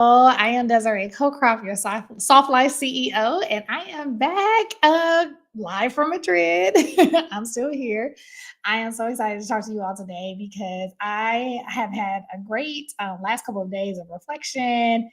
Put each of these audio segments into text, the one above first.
I am Desiree Cocroft, your Soft Life CEO, and I am back live from Madrid. I'm still here. I am so excited to talk to you all today because I have had a great last couple of days of reflection,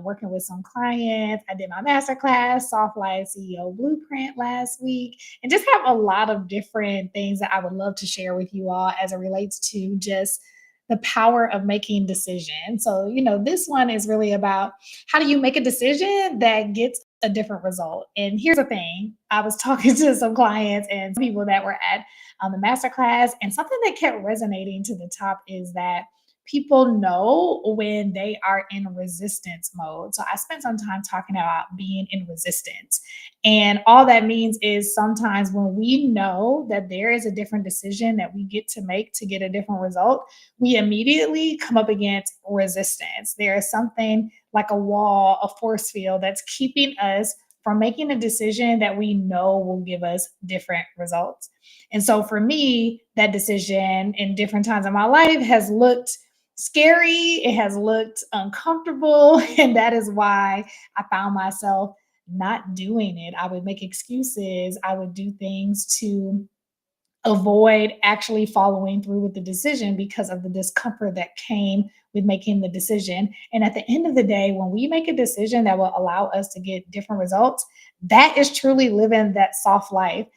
working with some clients. I did my masterclass, Soft Life CEO Blueprint, last week, and just have a lot of different things that I would love to share with you all as it relates to just the power of making decisions. So, this one is really about how do you make a decision that gets a different result. And here's the thing, I was talking to some clients and some people that were at the masterclass, and something that kept resonating to the top is that people know when they are in resistance mode. So I spent some time talking about being in resistance. And all that means is sometimes when we know that there is a different decision that we get to make to get a different result, we immediately come up against resistance. There is something like a wall, a force field that's keeping us from making a decision that we know will give us different results. And so for me, that decision in different times of my life has looked scary, it has looked uncomfortable, and that is why I found myself not doing it. I would make excuses, I would do things to avoid actually following through with the decision because of the discomfort that came with making the decision. And at the end of the day, when we make a decision that will allow us to get different results, that is truly living that soft life.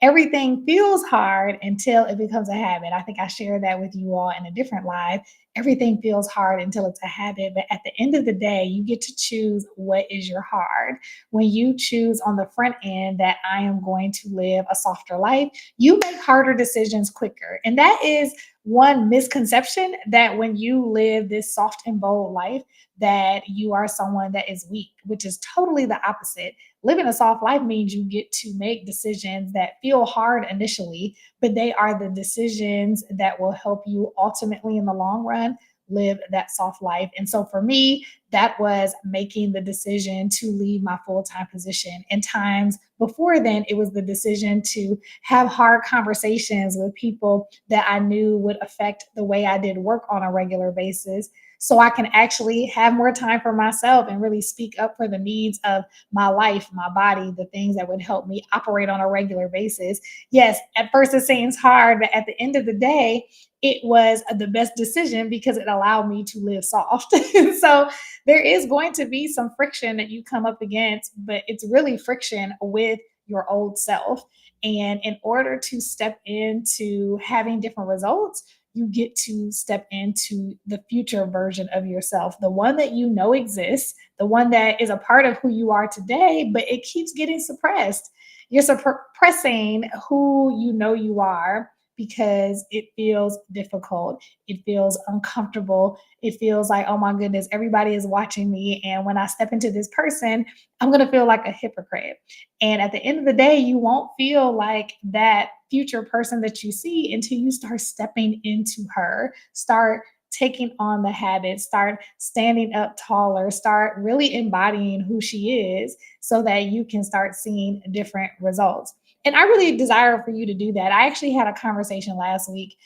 Everything feels hard until it becomes a habit. I think I shared that with you all in a different live. Everything feels hard until it's a habit. But at the end of the day, you get to choose what is your hard. When you choose on the front end that I am going to live a softer life, you make harder decisions quicker. And that is one misconception, that when you live this soft and bold life, that you are someone that is weak, which is totally the opposite. Living a soft life means you get to make decisions that feel hard initially, but they are the decisions that will help you ultimately in the long run live that soft life. And so for me, that was making the decision to leave my full time position. And times before then, it was the decision to have hard conversations with people that I knew would affect the way I did work on a regular basis. So I can actually have more time for myself and really speak up for the needs of my life, my body, the things that would help me operate on a regular basis. Yes, at first it seems hard, but at the end of the day, it was the best decision because it allowed me to live soft. So there is going to be some friction that you come up against, but it's really friction with your old self. And in order to step into having different results, you get to step into the future version of yourself, the one that you know exists, the one that is a part of who you are today, but it keeps getting suppressed. You're suppressing who you know you are because it feels difficult. It feels uncomfortable. It feels like, oh my goodness, everybody is watching me. And when I step into this person, I'm going to feel like a hypocrite. And at the end of the day, you won't feel like that future person that you see until you start stepping into her, start taking on the habits, start standing up taller, start really embodying who she is so that you can start seeing different results. And I really desire for you to do that. I actually had a conversation last week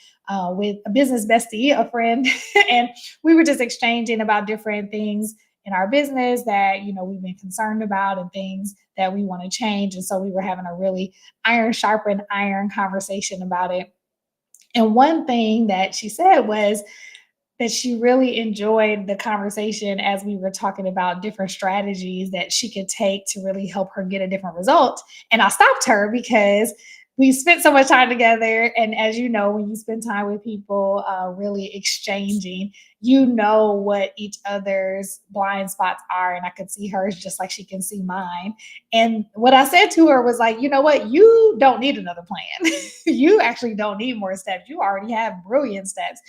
with a business bestie, a friend, and we were just exchanging about different things in our business that we've been concerned about and things that we want to change. And so we were having a really iron sharpened iron conversation about it. And one thing that she said was that she really enjoyed the conversation as we were talking about different strategies that she could take to really help her get a different result. And I stopped her because we spent so much time together. And as you know, when you spend time with people, really exchanging, you know what each other's blind spots are. And I could see hers just like she can see mine. And what I said to her was like, you know what? You don't need another plan. You actually don't need more steps. You already have brilliant steps.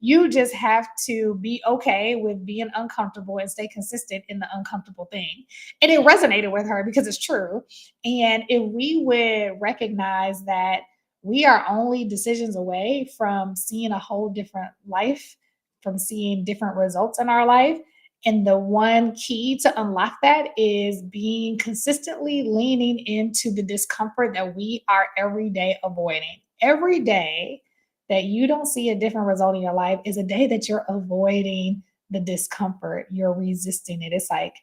You just have to be okay with being uncomfortable and stay consistent in the uncomfortable thing. And it resonated with her because it's true. And if we would recognize that we are only decisions away from seeing a whole different life, from seeing different results in our life. And the one key to unlock that is being consistently leaning into the discomfort that we are every day avoiding. Every day that you don't see a different result in your life is a day that you're avoiding the discomfort, you're resisting it. It's like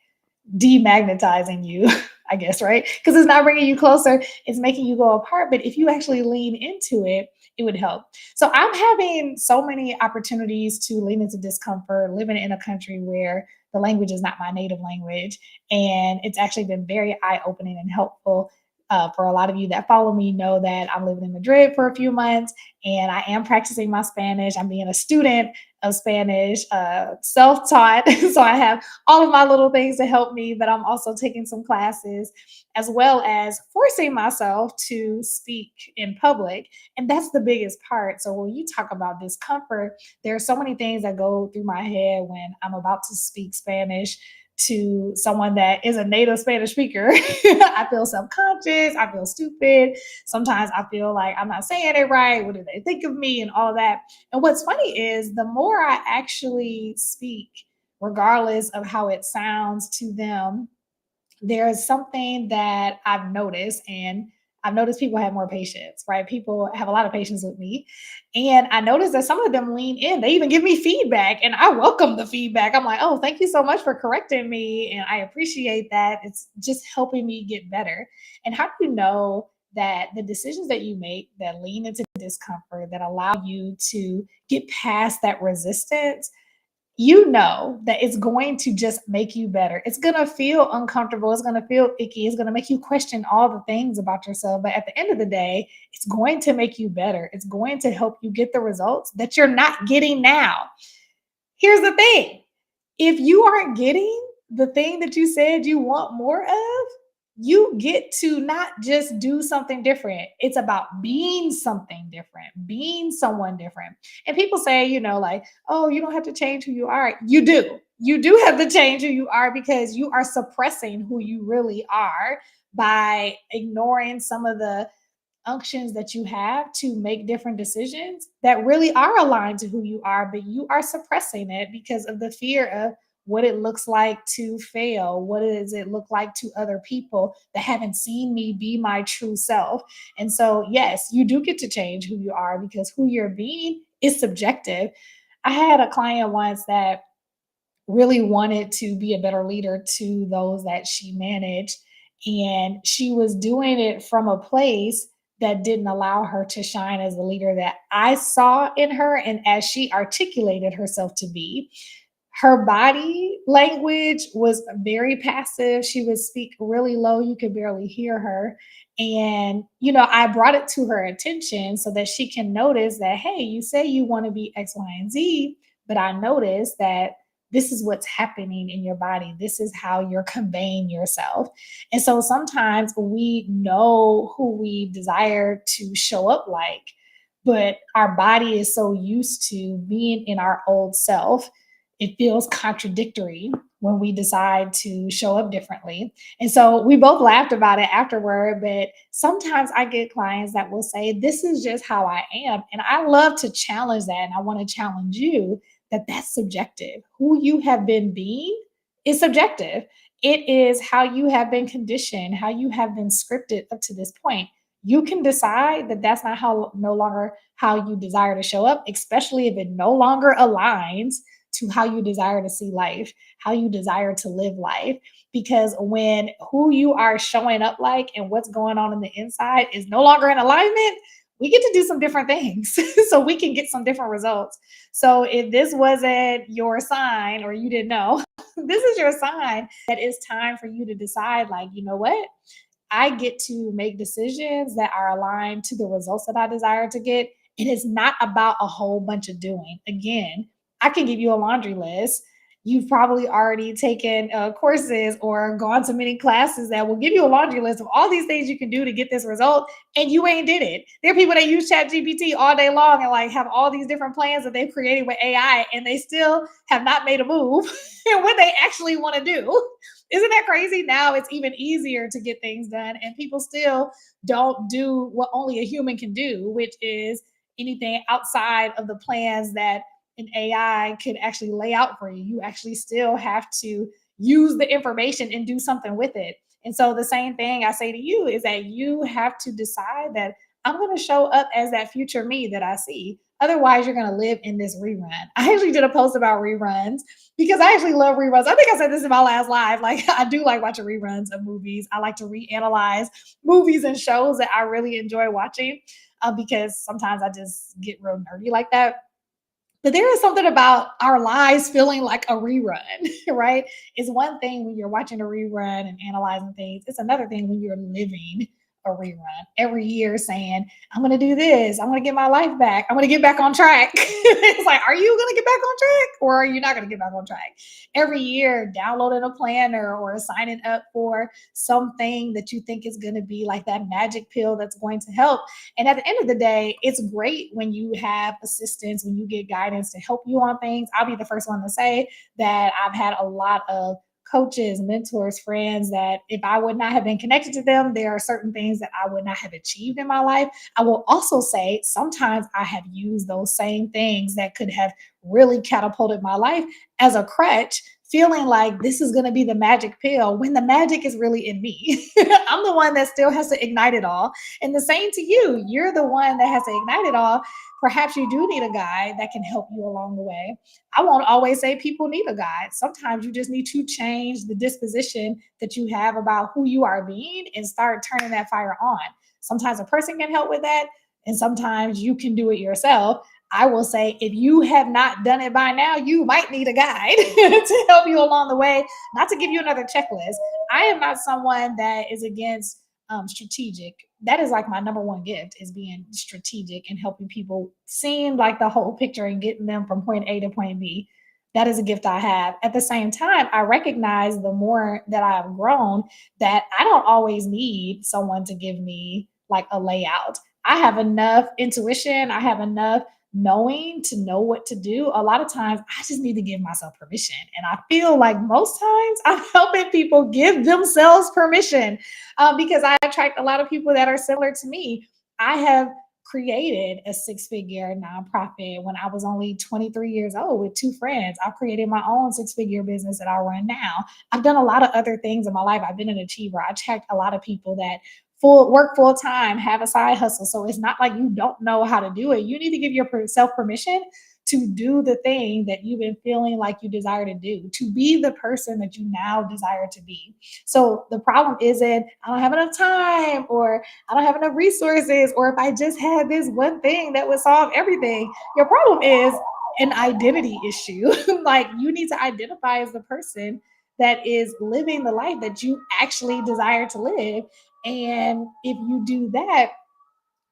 demagnetizing you, I guess, right? Because it's not bringing you closer, it's making you go apart. But if you actually lean into it, it would help. So I'm having so many opportunities to lean into discomfort, living in a country where the language is not my native language. And it's actually been very eye opening and helpful. For a lot of you that follow me, know that I'm living in Madrid for a few months and I am practicing my Spanish. I'm being a student of Spanish, self taught. So I have all of my little things to help me, but I'm also taking some classes as well as forcing myself to speak in public. And that's the biggest part. So when you talk about discomfort, there are so many things that go through my head when I'm about to speak Spanish to someone that is a native Spanish speaker. I feel self-conscious, I feel stupid. Sometimes I feel like I'm not saying it right. What do they think of me and all of that? And what's funny is the more I actually speak, regardless of how it sounds to them, there's something that I've noticed, and I've noticed people have more patience, right? People have a lot of patience with me. And I noticed that some of them lean in. They even give me feedback, and I welcome the feedback. I'm like, oh, thank you so much for correcting me. And I appreciate that. It's just helping me get better. And how do you know that the decisions that you make that lean into discomfort, that allow you to get past that resistance, you know that it's going to just make you better. It's going to feel uncomfortable. It's going to feel icky. It's going to make you question all the things about yourself. But at the end of the day, it's going to make you better. It's going to help you get the results that you're not getting now. Here's the thing, if you aren't getting the thing that you said you want more of, you get to not just do something different. It's about being something different, being someone different. And people say, like, oh, you don't have to change who you are. You do. You do have to change who you are because you are suppressing who you really are by ignoring some of the unctions that you have to make different decisions that really are aligned to who you are, but you are suppressing it because of the fear of what it looks like to fail. What does it look like to other people that haven't seen me be my true self? And so, yes, you do get to change who you are because who you're being is subjective. I had a client once that really wanted to be a better leader to those that she managed. And she was doing it from a place that didn't allow her to shine as the leader that I saw in her and as she articulated herself to be. Her body language was very passive. She would speak really low. You could barely hear her. And, I brought it to her attention so that she can notice that, hey, you say you want to be X, Y, and Z, but I noticed that this is what's happening in your body. This is how you're conveying yourself. And so sometimes we know who we desire to show up like, but our body is so used to being in our old self, it feels contradictory when we decide to show up differently. And so we both laughed about it afterward, but sometimes I get clients that will say, this is just how I am. And I love to challenge that. And I want to challenge you that that's subjective. Who you have been being is subjective. It is how you have been conditioned, how you have been scripted up to this point. You can decide that that's not how, no longer how you desire to show up, especially if it no longer aligns to how you desire to see life, how you desire to live life. Because when who you are showing up like and what's going on in the inside is no longer in alignment, we get to do some different things so we can get some different results. So if this wasn't your sign or you didn't know, this is your sign that it's time for you to decide, like, you know what? I get to make decisions that are aligned to the results that I desire to get. It is not about a whole bunch of doing. Again, I can give you a laundry list. You've probably already taken courses or gone to many classes that will give you a laundry list of all these things you can do to get this result, and you ain't did it. There are people that use Chat GPT all day long and like have all these different plans that they've created with AI, and they still have not made a move in what they actually want to do. Isn't that crazy? Now it's even easier to get things done, and people still don't do what only a human can do, which is anything outside of the plans that an AI could actually lay out for you. You actually still have to use the information and do something with it. And so the same thing I say to you is that you have to decide that I'm going to show up as that future me that I see. Otherwise, you're going to live in this rerun. I actually did a post about reruns because I actually love reruns. I think I said this in my last live. Like, I do like watching reruns of movies. I like to reanalyze movies and shows that I really enjoy watching because sometimes I just get real nerdy like that. But there is something about our lives feeling like a rerun, right? It's one thing when you're watching a rerun and analyzing things. It's another thing when you're living a rerun every year saying, I'm going to do this. I'm going to get my life back. I'm going to get back on track. It's like, are you going to get back on track or are you not going to get back on track? Every year, downloading a planner or signing up for something that you think is going to be like that magic pill that's going to help. And at the end of the day, it's great when you have assistance, when you get guidance to help you on things. I'll be the first one to say that I've had a lot of coaches, mentors, friends that if I would not have been connected to them, there are certain things that I would not have achieved in my life. I will also say sometimes I have used those same things that could have really catapulted my life as a crutch, feeling like this is going to be the magic pill when the magic is really in me. I'm the one that still has to ignite it all. And the same to you. You're the one that has to ignite it all. Perhaps you do need a guide that can help you along the way. I won't always say people need a guide. Sometimes you just need to change the disposition that you have about who you are being and start turning that fire on. Sometimes a person can help with that, and sometimes you can do it yourself. I will say, if you have not done it by now, you might need a guide to help you along the way, not to give you another checklist. I am not someone that is against strategic. That is like my number one gift is being strategic and helping people seeing like the whole picture and getting them from point A to point B. That is a gift I have. At the same time, I recognize the more that I've grown that I don't always need someone to give me like a layout. I have enough intuition. I have enough knowing to know what to do. A lot of times I just need to give myself permission. And I feel like most times I'm helping people give themselves permission because I attract a lot of people that are similar to me. I have created a six-figure nonprofit when I was only 23 years old with two friends. I've created my own six-figure business that I run now. I've done a lot of other things in my life. I've been an achiever. I attract a lot of people that full time, have a side hustle. So it's not like you don't know how to do it. You need to give yourself permission to do the thing that you've been feeling like you desire to do, to be the person that you now desire to be. So the problem isn't I don't have enough time or I don't have enough resources or if I just had this one thing that would solve everything. Your problem is an identity issue. Like you need to identify as the person that is living the life that you actually desire to live. And if you do that,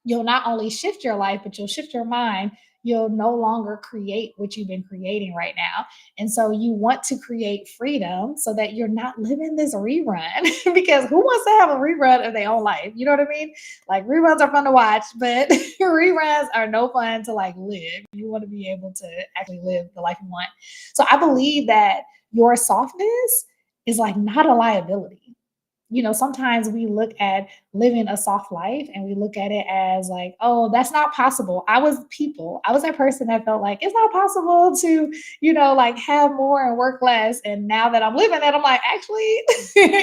you'll not only shift your life, but you'll shift your mind. You'll no longer create what you've been creating right now. And so you want to create freedom so that you're not living this rerun because who wants to have a rerun of their own life? You know what I mean? Like reruns are fun to watch, but reruns are no fun to like live. You want to be able to actually live the life you want. So I believe that your softness is like not a liability. Sometimes we look at living a soft life and we look at it as like, oh, that's not possible. I was that person that felt like it's not possible to, like have more and work less. And now that I'm living that, I'm like, actually,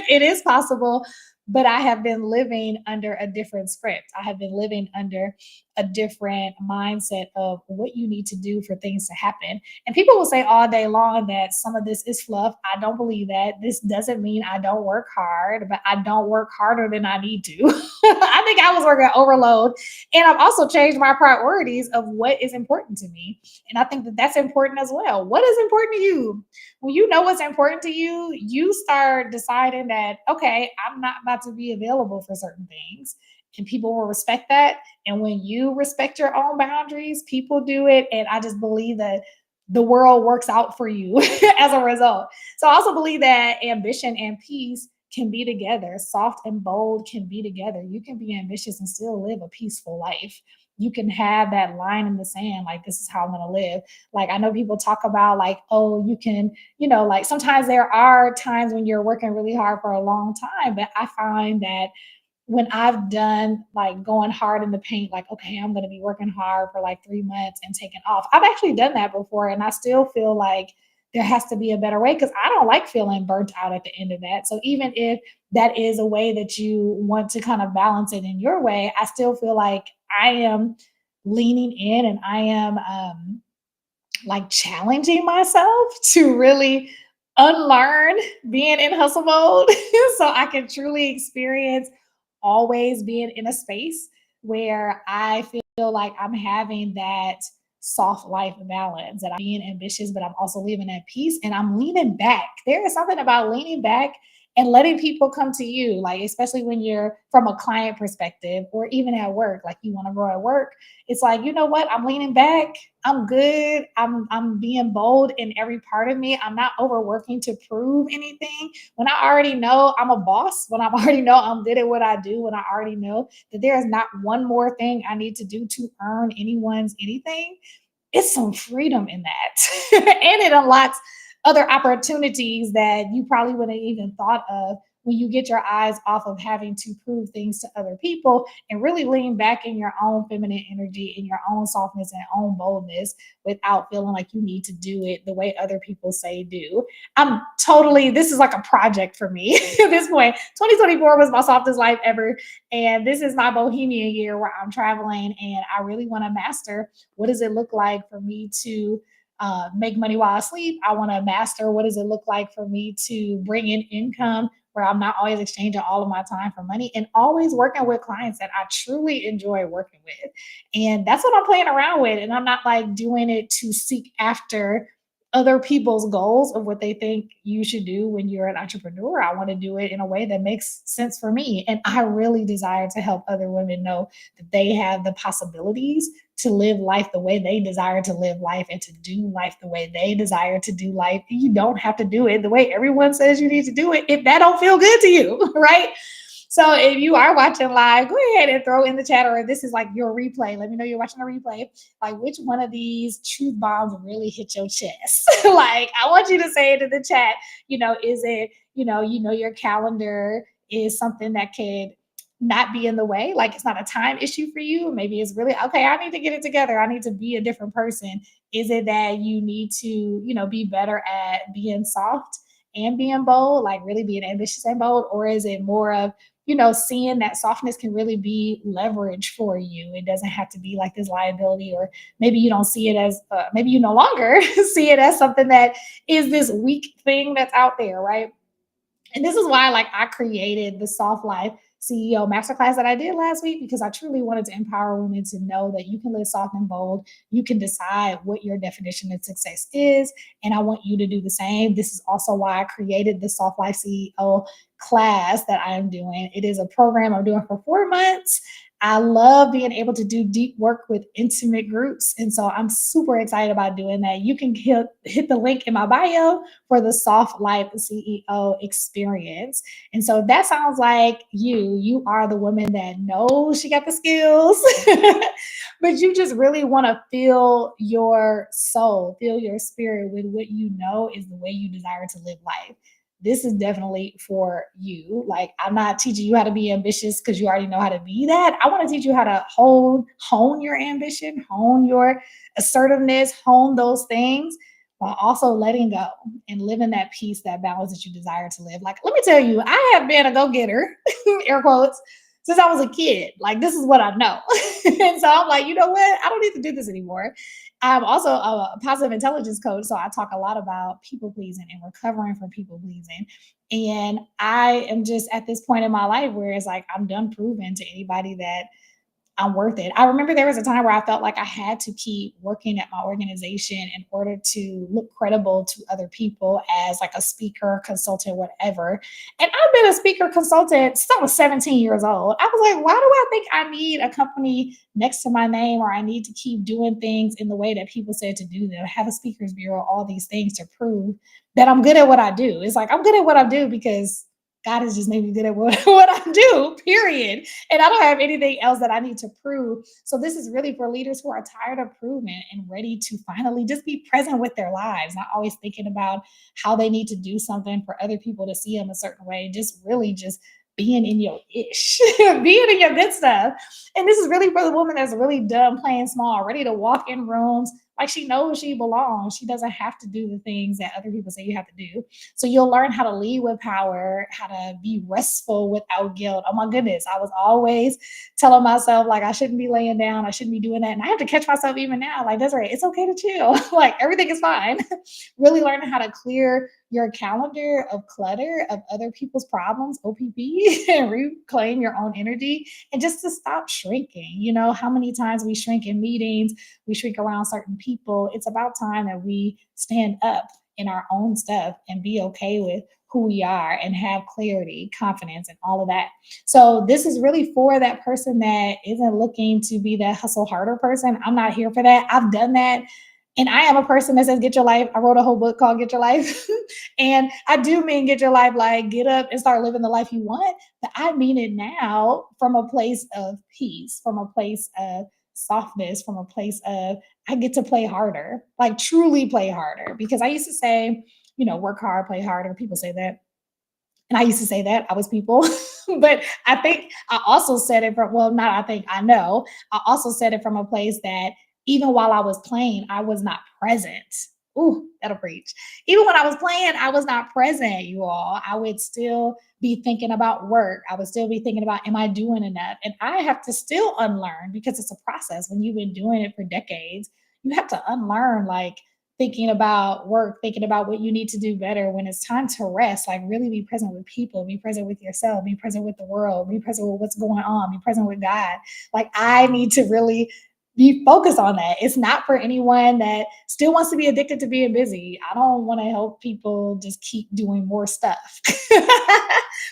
it is possible. But I have been living under a different script. I have been living under a different mindset of what you need to do for things to happen. And people will say all day long that some of this is fluff. I don't believe that. This doesn't mean I don't work hard, but I don't work harder than I need to. I think I was working overload. And I've also changed my priorities of what is important to me. And I think that that's important as well. What is important to you? When you know what's important to you, you start deciding that, okay, I'm not about to be available for certain things. And people will respect that. And when you respect your own boundaries, people do it. And I just believe that the world works out for you as a result. So I also believe that ambition and peace can be together. Soft and bold can be together. You can be ambitious and still live a peaceful life. You can have that line in the sand, like, this is how I'm going to live. Like, I know people talk about, like, oh, you can, like sometimes there are times when you're working really hard for a long time, but I find that when I've done like going hard in the paint, like, okay, I'm going to be working hard for like 3 months and taking off. I've actually done that before. And I still feel like there has to be a better way because I don't like feeling burnt out at the end of that. So even if that is a way that you want to kind of balance it in your way, I still feel like I am leaning in and I am like challenging myself to really unlearn being in hustle mode so I can truly experience always being in a space where I feel like I'm having that soft life balance, that I'm being ambitious, but I'm also living at peace and I'm leaning back. There is something about leaning back and letting people come to you, like, especially when you're from a client perspective or even at work, like you want to grow at work. It's like, you know what? I'm leaning back. I'm good. I'm being bold in every part of me. I'm not overworking to prove anything. When I already know I'm a boss, when I already know I'm good at what I do, when I already know that there is not one more thing I need to do to earn anyone's anything, it's some freedom in that. And it unlocks other opportunities that you probably wouldn't even thought of when you get your eyes off of having to prove things to other people and really lean back in your own feminine energy, in your own softness and own boldness without feeling like you need to do it the way other people say do. I'm totally, this is like a project for me at this point. 2024 was my softest life ever. And this is my bohemian year where I'm traveling and I really want to master what does it look like for me to make money while I sleep. I want to master what does it look like for me to bring in income where I'm not always exchanging all of my time for money and always working with clients that I truly enjoy working with. And that's what I'm playing around with. And I'm not like doing it to seek after other people's goals of what they think you should do when you're an entrepreneur. I want to do it in a way that makes sense for me. And I really desire to help other women know that they have the possibilities to live life the way they desire to live life and to do life the way they desire to do life. You don't have to do it the way everyone says you need to do it if that don't feel good to you, right? So if you are watching live, go ahead and throw in the chat, or this is like your replay. Let me know you're watching a replay. Like, which one of these truth bombs really hit your chest? Like, I want you to say it in the chat. Is it, your calendar is something that could not be in the way, like it's not a time issue for you. Maybe it's really okay, I need to get it together, I need to be a different person. Is it that you need to, be better at being soft and being bold, like really being ambitious and bold? Or is it more of, seeing that softness can really be leverage for you? It doesn't have to be like this liability, or maybe you don't see it as, maybe you no longer see it as something that is this weak thing that's out there, right? And this is why, like, I created the Soft Life CEO masterclass that I did last week, because I truly wanted to empower women to know that you can live soft and bold. You can decide what your definition of success is. And I want you to do the same. This is also why I created the Soft Life CEO class that I am doing. It is a program I'm doing for 4 months. I love being able to do deep work with intimate groups. And so I'm super excited about doing that. You can hit the link in my bio for the Soft Life CEO experience. And so that sounds like you. You are the woman that knows she got the skills, but you just really want to feel your soul, feel your spirit with what you know is the way you desire to live life. This is definitely for you. Like, I'm not teaching you how to be ambitious because you already know how to be that. I want to teach you how to hone your ambition, hone your assertiveness, hone those things while also letting go and living that peace, that balance that you desire to live. Like, let me tell you, I have been a go-getter, air quotes, since I was a kid. Like, this is what I know. And so I'm like, you know what? I don't need to do this anymore. I'm also a positive intelligence coach. So I talk a lot about people pleasing and recovering from people pleasing. And I am just at this point in my life where it's like, I'm done proving to anybody that I'm worth it. I remember there was a time where I felt like I had to keep working at my organization in order to look credible to other people as like a speaker, consultant, whatever. And I've been a speaker consultant since I was 17 years old. I was like, why do I think I need a company next to my name, or I need to keep doing things in the way that people said to do them, have a speakers bureau, all these things to prove that I'm good at what I do? It's like, I'm good at what I do because God has just made me good at what I do, period. And I don't have anything else that I need to prove. So this is really for leaders who are tired of proving and ready to finally just be present with their lives, not always thinking about how they need to do something for other people to see them a certain way, just really just being in your ish, being in your good stuff. And this is really for the woman that's really done playing small, ready to walk in rooms, Like she knows she belongs. She doesn't have to do the things that other people say you have to do. So you'll learn how to lead with power, how to be restful without guilt. Oh my goodness, I was always telling myself like I shouldn't be laying down, I shouldn't be doing that, and I have to catch myself even now. Like that's right, it's okay to chill. Like everything is fine. Really learning how to clear your calendar of clutter of other people's problems, OPP, and reclaim your own energy, and just to stop shrinking. You know how many times we shrink in meetings, we shrink around certain people. It's about time that we stand up in our own stuff and be okay with who we are and have clarity, confidence, and all of that. So, this is really for that person that isn't looking to be that hustle harder person. I'm not here for that. I've done that. And I am a person that says, get your life. I wrote a whole book called Get Your Life. And I do mean get your life, like get up and start living the life you want. But I mean it now from a place of peace, from a place of softness, from a place of I get to play harder, like truly play harder. Because I used to say, work hard, play harder. People say that. And I used to say that I was people, but I think I also said it from, well, not I think I know. I also said it from a place that even while I was playing, I was not present. Ooh, that'll preach. Even when I was playing, I was not present, you all. I would still be thinking about work. I would still be thinking about, am I doing enough? And I have to still unlearn because it's a process. When you've been doing it for decades, you have to unlearn like thinking about work, thinking about what you need to do better when it's time to rest, like really be present with people, be present with yourself, be present with the world, be present with what's going on, be present with God. Like I need to really be focused on that. It's not for anyone that still wants to be addicted to being busy. I don't want to help people just keep doing more stuff.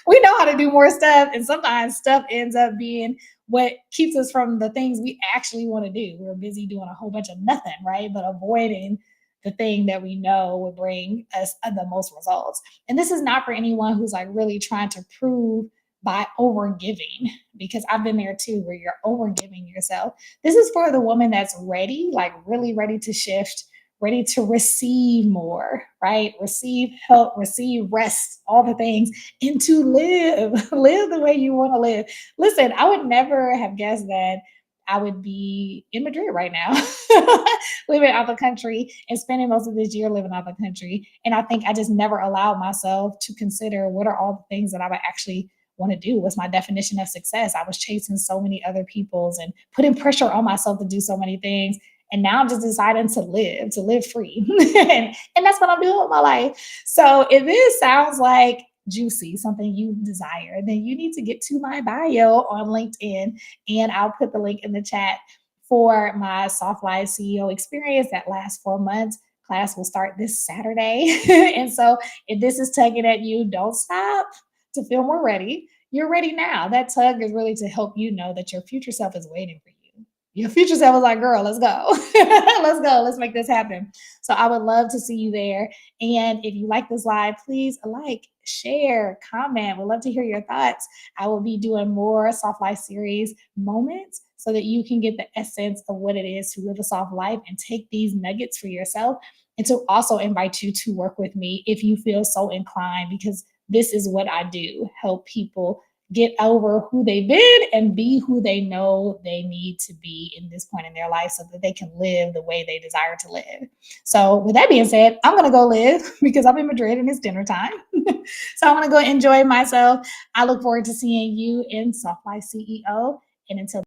We know how to do more stuff, and sometimes stuff ends up being what keeps us from the things we actually want to do. We're busy doing a whole bunch of nothing, right? But avoiding the thing that we know would bring us the most results. And this is not for anyone who's like really trying to prove by over giving, because I've been there too, where you're over giving yourself. This is for the woman that's ready, like really ready to shift, ready to receive more, right? Receive help, receive rest, all the things, and to live, live the way you want to live. Listen, I would never have guessed that I would be in Madrid right now, living out the country and spending most of this year living out the country. And I think I just never allowed myself to consider what are all the things that I would actually want to do. What's my definition of success? I was chasing so many other people's and putting pressure on myself to do so many things. And now I'm just deciding to live free. And that's what I'm doing with my life. So if this sounds like juicy, something you desire, then you need to get to my bio on LinkedIn, and I'll put the link in the chat for my Soft Life CEO experience that lasts 4 months. Class will start this Saturday. And so if this is tugging at you, don't stop to feel more ready. You're ready now. That tug is really to help you know that your future self is waiting for you. Your future self is like, girl, let's go. Let's go. Let's make this happen. So I would love to see you there. And if you like this live, please like, share, comment. We'd love to hear your thoughts. I will be doing more Soft Life series moments so that you can get the essence of what it is to live a soft life and take these nuggets for yourself. And to also invite you to work with me if you feel so inclined, because this is what I do, help people get over who they've been and be who they know they need to be in this point in their life so that they can live the way they desire to live. So, with that being said, I'm going to go live because I'm in Madrid and it's dinner time. So, I'm going to go enjoy myself. I look forward to seeing you in Soft Life CEO. And until